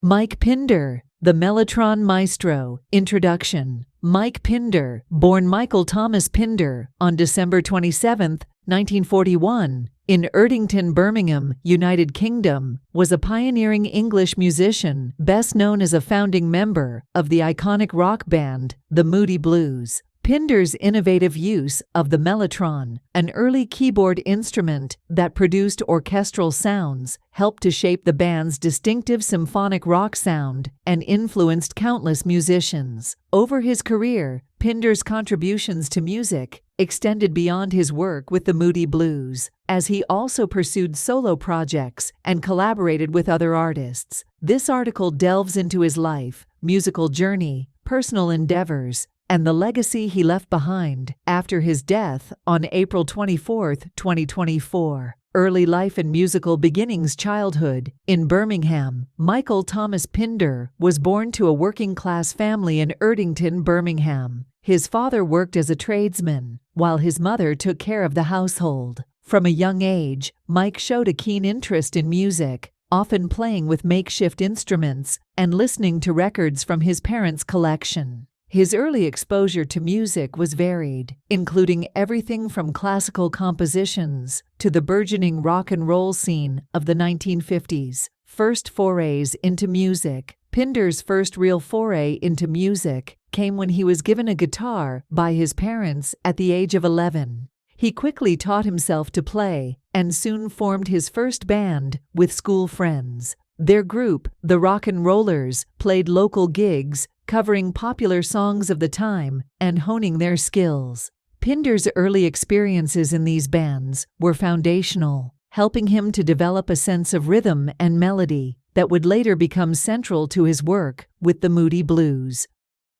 Mike Pinder, the Mellotron Maestro. Introduction. Mike Pinder, born Michael Thomas Pinder on December 27, 1941, in Erdington, Birmingham, United Kingdom, was a pioneering English musician, best known as a founding member of the iconic rock band, the Moody Blues. Pinder's innovative use of the mellotron, an early keyboard instrument that produced orchestral sounds, helped to shape the band's distinctive symphonic rock sound and influenced countless musicians. Over his career, Pinder's contributions to music extended beyond his work with the Moody Blues, as he also pursued solo projects and collaborated with other artists. This article delves into his life, musical journey, personal endeavors, and the legacy he left behind after his death on April 24, 2024. Early life and musical beginnings. Childhood. In Birmingham, Michael Thomas Pinder was born to a working-class family in Erdington, Birmingham. His father worked as a tradesman, while his mother took care of the household. From a young age, Mike showed a keen interest in music, often playing with makeshift instruments and listening to records from his parents' collection. His early exposure to music was varied, including everything from classical compositions to the burgeoning rock and roll scene of the 1950s. First forays into music. Pinder's first real foray into music came when he was given a guitar by his parents at the age of 11. He quickly taught himself to play and soon formed his first band with school friends. Their group, the Rock and Rollers, played local gigs, covering popular songs of the time and honing their skills. Pinder's early experiences in these bands were foundational, helping him to develop a sense of rhythm and melody that would later become central to his work with the Moody Blues.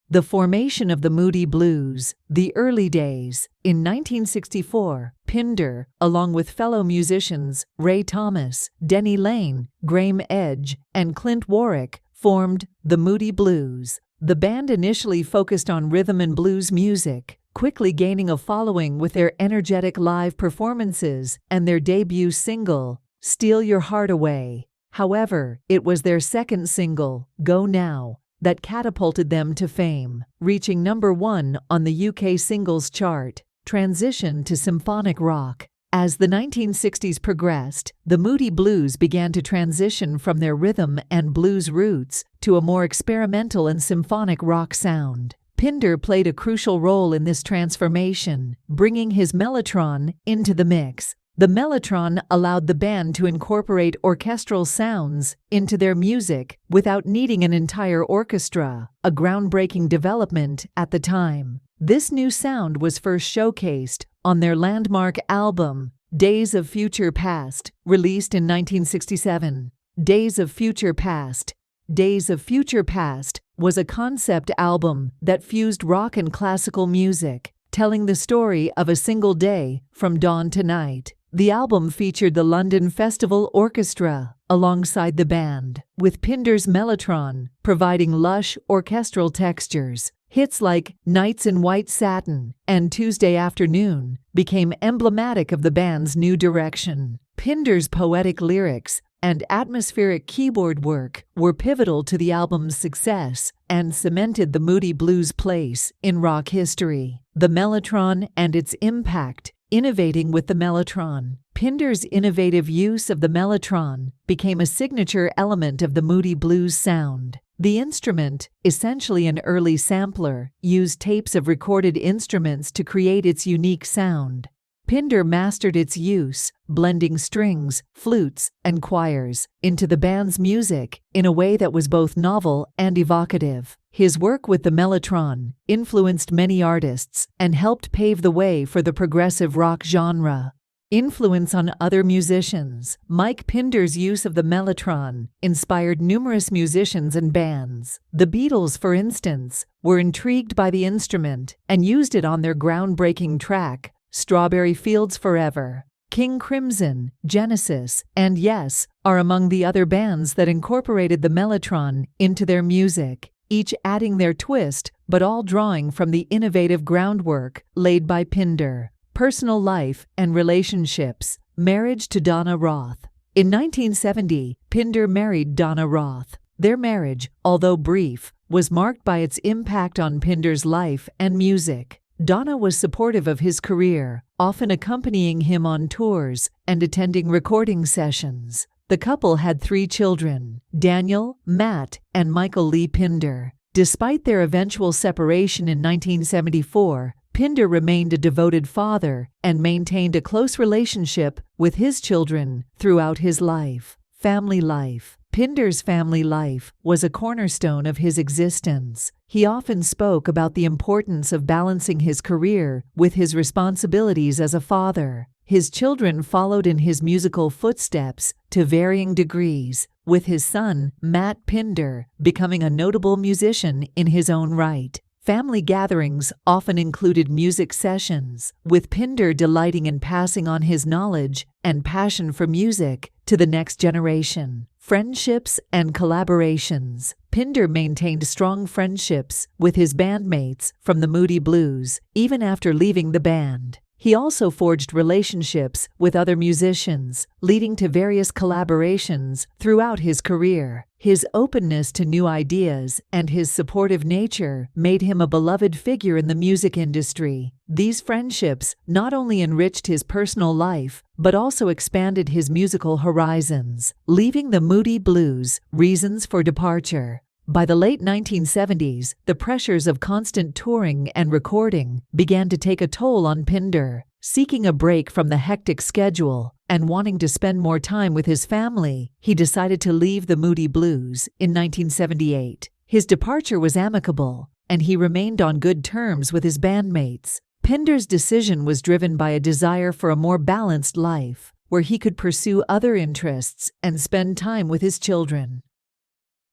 The formation of the Moody Blues. The early days. In 1964, Pinder, along with fellow musicians Ray Thomas, Denny Lane, Graham Edge, and Clint Warwick, formed the Moody Blues. The band initially focused on rhythm and blues music, quickly gaining a following with their energetic live performances and their debut single, Steal Your Heart Away. However, it was their second single, Go Now, that catapulted them to fame, reaching number 1 on the UK singles chart. Transition to symphonic rock. As the 1960s progressed, the Moody Blues began to transition from their rhythm and blues roots to a more experimental and symphonic rock sound. Pinder played a crucial role in this transformation, bringing his mellotron into the mix. The mellotron allowed the band to incorporate orchestral sounds into their music without needing an entire orchestra, a groundbreaking development at the time. This new sound was first showcased on their landmark album, Days of Future Past, released in 1967. Days of Future Past. Days of Future Past was a concept album that fused rock and classical music, telling the story of a single day from dawn to night. The album featured the London Festival Orchestra alongside the band, with Pinder's mellotron providing lush orchestral textures. Hits like Nights in White Satin and Tuesday Afternoon became emblematic of the band's new direction. Pinder's poetic lyrics and atmospheric keyboard work were pivotal to the album's success and cemented the Moody Blues' place in rock history. The mellotron and its impact. Innovating with the mellotron. Pinder's innovative use of the mellotron became a signature element of the Moody Blues sound. The instrument, essentially an early sampler, used tapes of recorded instruments to create its unique sound. Pinder mastered its use, blending strings, flutes, and choirs into the band's music in a way that was both novel and evocative. His work with the mellotron influenced many artists and helped pave the way for the progressive rock genre. Influence on other musicians. Mike Pinder's use of the mellotron inspired numerous musicians and bands. The Beatles, for instance, were intrigued by the instrument and used it on their groundbreaking track, Strawberry Fields Forever. King Crimson, Genesis, and Yes are among the other bands that incorporated the mellotron into their music, each adding their twist, but all drawing from the innovative groundwork laid by Pinder. Personal life and relationships. Marriage to Donna Roth. In 1970, Pinder married Donna Roth. Their marriage, although brief, was marked by its impact on Pinder's life and music. Donna was supportive of his career, often accompanying him on tours and attending recording sessions. The couple had 3 children, Daniel, Matt, and Michael Lee Pinder. Despite their eventual separation in 1974, Pinder remained a devoted father and maintained a close relationship with his children throughout his life. Family life. Pinder's family life was a cornerstone of his existence. He often spoke about the importance of balancing his career with his responsibilities as a father. His children followed in his musical footsteps to varying degrees, with his son, Matt Pinder, becoming a notable musician in his own right. Family gatherings often included music sessions, with Pinder delighting in passing on his knowledge and passion for music to the next generation. Friendships and collaborations. Pinder maintained strong friendships with his bandmates from the Moody Blues, even after leaving the band. He also forged relationships with other musicians, leading to various collaborations throughout his career. His openness to new ideas and his supportive nature made him a beloved figure in the music industry. These friendships not only enriched his personal life, but also expanded his musical horizons. Leaving the Moody Blues, reasons for departure. By the late 1970s, the pressures of constant touring and recording began to take a toll on Pinder. Seeking a break from the hectic schedule and wanting to spend more time with his family, he decided to leave the Moody Blues in 1978. His departure was amicable, and he remained on good terms with his bandmates. Pinder's decision was driven by a desire for a more balanced life, where he could pursue other interests and spend time with his children.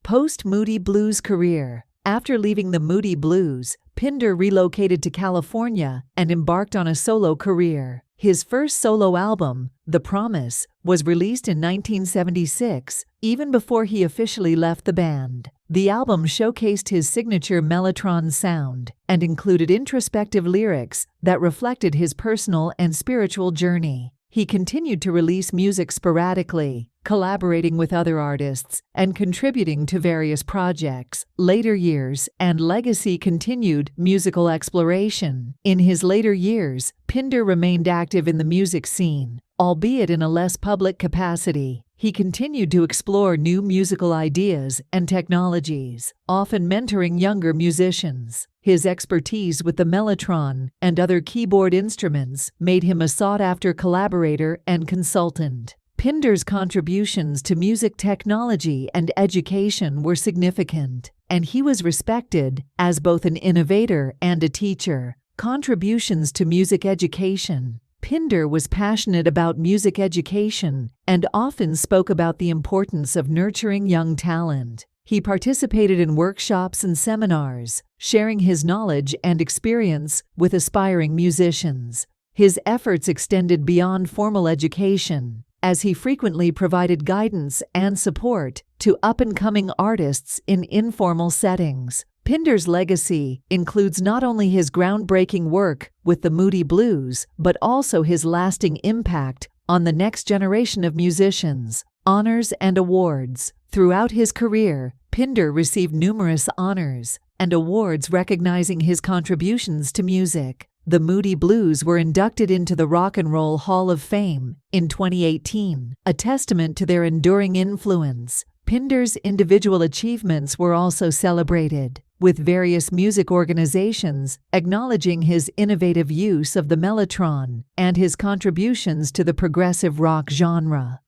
Post-Moody Blues career. After leaving the Moody Blues, Pinder relocated to California and embarked on a solo career. His first solo album, The Promise, was released in 1976, even before he officially left the band. The album showcased his signature Mellotron sound and included introspective lyrics that reflected his personal and spiritual journey. He continued to release music sporadically, collaborating with other artists and contributing to various projects. Later years and legacy continued musical exploration. In his later years, Pinder remained active in the music scene, albeit in a less public capacity. He continued to explore new musical ideas and technologies, often mentoring younger musicians. His expertise with the Mellotron and other keyboard instruments made him a sought-after collaborator and consultant. Pinder's contributions to music technology and education were significant, and he was respected as both an innovator and a teacher. Contributions to music education. Pinder was passionate about music education and often spoke about the importance of nurturing young talent. He participated in workshops and seminars, sharing his knowledge and experience with aspiring musicians. His efforts extended beyond formal education, as he frequently provided guidance and support to up-and-coming artists in informal settings. Pinder's legacy includes not only his groundbreaking work with the Moody Blues, but also his lasting impact on the next generation of musicians. Honors and awards. Throughout his career, Pinder received numerous honors and awards recognizing his contributions to music. The Moody Blues were inducted into the Rock and Roll Hall of Fame in 2018, a testament to their enduring influence. Pinder's individual achievements were also celebrated, with various music organizations acknowledging his innovative use of the Mellotron and his contributions to the progressive rock genre.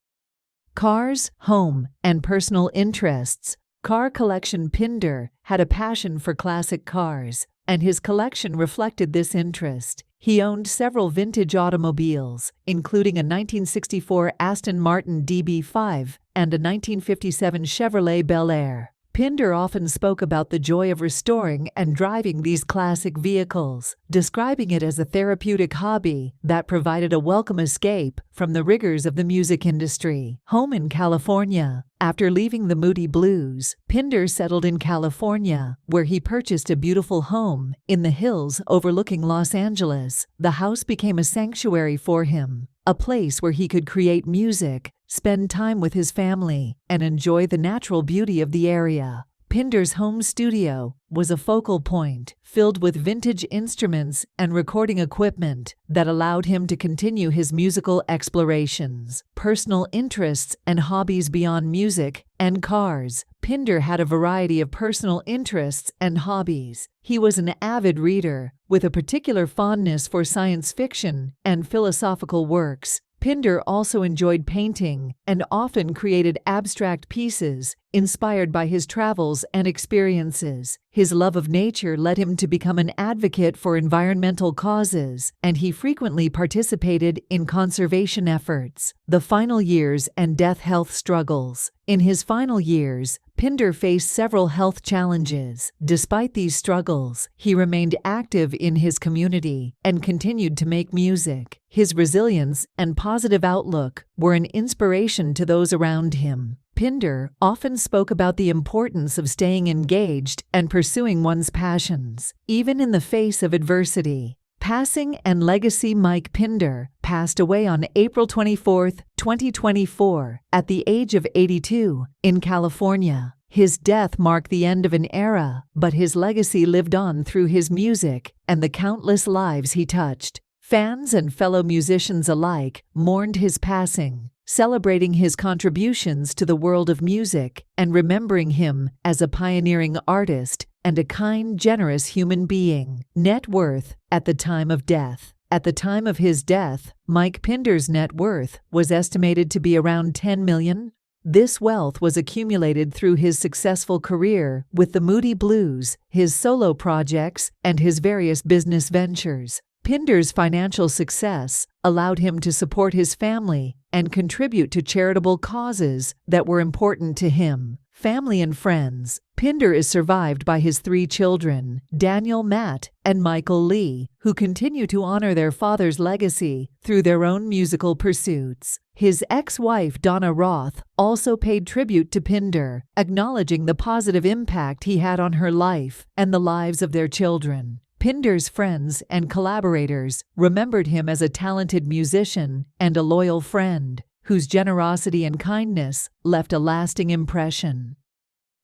Cars, home, and personal interests. Car collection. Pinder had a passion for classic cars, and his collection reflected this interest. He owned several vintage automobiles, including a 1964 Aston Martin DB5 and a 1957 Chevrolet Bel Air. Pinder often spoke about the joy of restoring and driving these classic vehicles, describing it as a therapeutic hobby that provided a welcome escape from the rigors of the music industry. Home in California. After leaving the Moody Blues, Pinder settled in California, where he purchased a beautiful home in the hills overlooking Los Angeles. The house became a sanctuary for him, a place where he could create music, spend time with his family, and enjoy the natural beauty of the area. Pinder's home studio was a focal point, filled with vintage instruments and recording equipment that allowed him to continue his musical explorations. Personal interests and hobbies beyond music and cars. Pinder had a variety of personal interests and hobbies. He was an avid reader, with a particular fondness for science fiction and philosophical works. Pinder also enjoyed painting and often created abstract pieces inspired by his travels and experiences. His love of nature led him to become an advocate for environmental causes, and he frequently participated in conservation efforts. The final years and health struggles. In his final years, Pinder faced several health challenges. Despite these struggles, he remained active in his community and continued to make music. His resilience and positive outlook were an inspiration to those around him. Pinder often spoke about the importance of staying engaged and pursuing one's passions, even in the face of adversity. Passing and legacy. Mike Pinder passed away on April 24, 2024, at the age of 82, in California. His death marked the end of an era, but his legacy lived on through his music and the countless lives he touched. Fans and fellow musicians alike mourned his passing, celebrating his contributions to the world of music and remembering him as a pioneering artist and a kind, generous human being. Net worth at the time of death. At the time of his death, Mike Pinder's net worth was estimated to be around $10 million. This wealth was accumulated through his successful career with the Moody Blues, his solo projects, and his various business ventures. Pinder's financial success allowed him to support his family and contribute to charitable causes that were important to him. Family and friends. Pinder is survived by his 3 children, Daniel, Matt, and Michael Lee, who continue to honor their father's legacy through their own musical pursuits. His ex-wife, Donna Roth, also paid tribute to Pinder, acknowledging the positive impact he had on her life and the lives of their children. Pinder's friends and collaborators remembered him as a talented musician and a loyal friend, whose generosity and kindness left a lasting impression.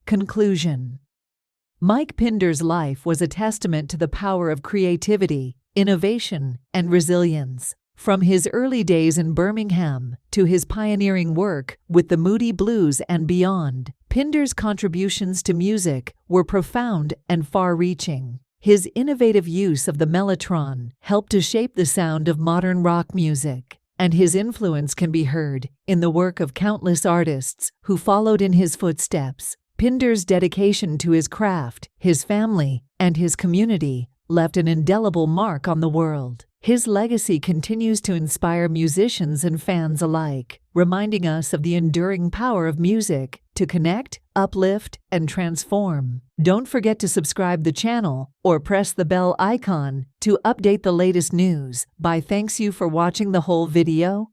Conclusion. Mike Pinder's life was a testament to the power of creativity, innovation, and resilience. From his early days in Birmingham to his pioneering work with the Moody Blues and beyond, Pinder's contributions to music were profound and far-reaching. His innovative use of the Mellotron helped to shape the sound of modern rock music, and his influence can be heard in the work of countless artists who followed in his footsteps. Pinder's dedication to his craft, his family, and his community left an indelible mark on the world. His legacy continues to inspire musicians and fans alike, reminding us of the enduring power of music to connect, uplift, and transform. Don't forget to subscribe the channel or press the bell icon to update the latest news. Thanks you for watching the whole video.